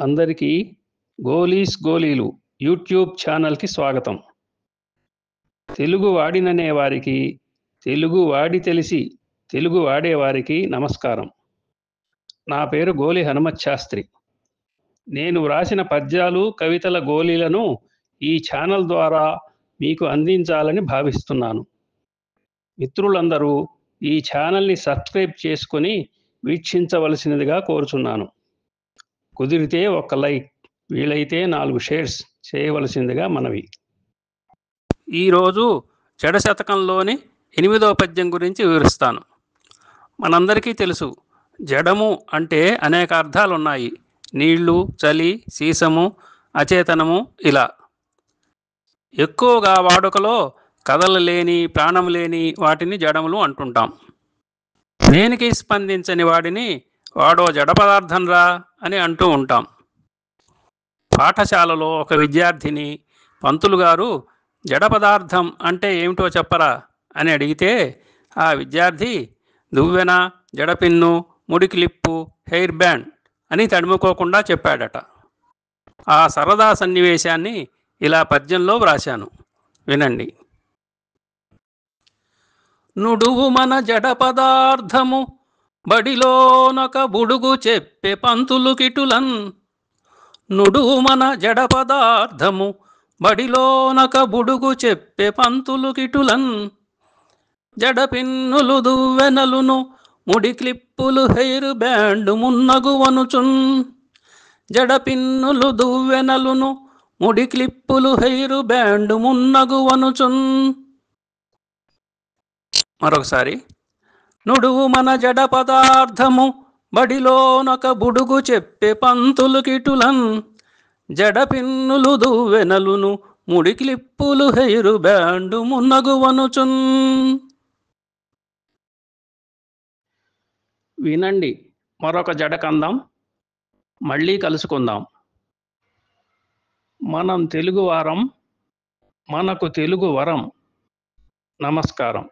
అందరికీ గోలీస్ గోలీలు యూట్యూబ్ ఛానల్కి స్వాగతం. తెలుగు వాడిననే వారికి, తెలుగు వాడి తెలిసి తెలుగు వాడేవారికి నమస్కారం. నా పేరు గోలి హనుమత్ శాస్త్రి. నేను వ్రాసిన పద్యాలు, కవితల గోలీలను ఈ ఛానల్ ద్వారా మీకు అందించాలని భావిస్తున్నాను. మిత్రులందరూ ఈ ఛానల్ని సబ్స్క్రైబ్ చేసుకొని వీక్షించవలసినదిగా కోరుచున్నాను. కుదిరితే ఒక లైక్, వీలైతే 4 షేర్స్ చేయవలసిందిగా మనవి. ఈరోజు జడ శతకంలోని 8వ పద్యం గురించి వివరిస్తాను. మనందరికీ తెలుసు, జడము అంటే అనేక అర్థాలు ఉన్నాయి. నీళ్లు, చలి, సీసము, అచేతనము ఇలా. ఎక్కువగా వాడుకలో కదలలేని, ప్రాణం లేని వాటిని జడములు అంటుంటాం. దేనికి స్పందించని వాడిని వాడో జడ పదార్థం రా అని అంటూ ఉంటాం. పాఠశాలలో ఒక విద్యార్థిని పంతులు గారు జడ పదార్థం అంటే ఏమిటో చెప్పరా అని అడిగితే ఆ విద్యార్థి దువ్వెన, జడపిన్ను, ముడి క్లిప్పు, హెయిర్ బ్యాండ్ అని తడుముకోకుండా చెప్పాడట. ఆ సరదా సన్నివేశాన్ని ఇలా పద్యంలో వ్రాశాను, వినండి. నుడువు మన జడ పదార్థము బడిలోనొక బుడుగు చెప్పే పంతులు కిటులన్. నుడువు మన జడ పదార్థము బడిలోనొక బుడుగు చెప్పే పంతులు కిటులన్. జడ పిన్నులు, దువ్వెనలును, ముడి క్లిప్పులు, హెయిర్ బ్యాండు మున్నగు వనుచున్. జడ పిన్నులు, దువ్వెనలును, ముడి క్లిప్పులు, హెయిర్ బ్యాండు మున్నగు వనుచున్. మరొకసారి. నుడువు మన జడ పదార్థము బడిలోనొక బుడుగు చెప్పే పంతులు కిటులన్. జడ పిన్నులు, దువ్వెనలును, ముడి క్లిప్పులు, హెయిరు బ్యాండు మున్నగు వనుచున్. వినండి, మరొక జడ కందాం. మళ్ళీ కలుసుకుందాం. మనం తెలుగువారం, మనకు తెలుగు వరం. నమస్కారం.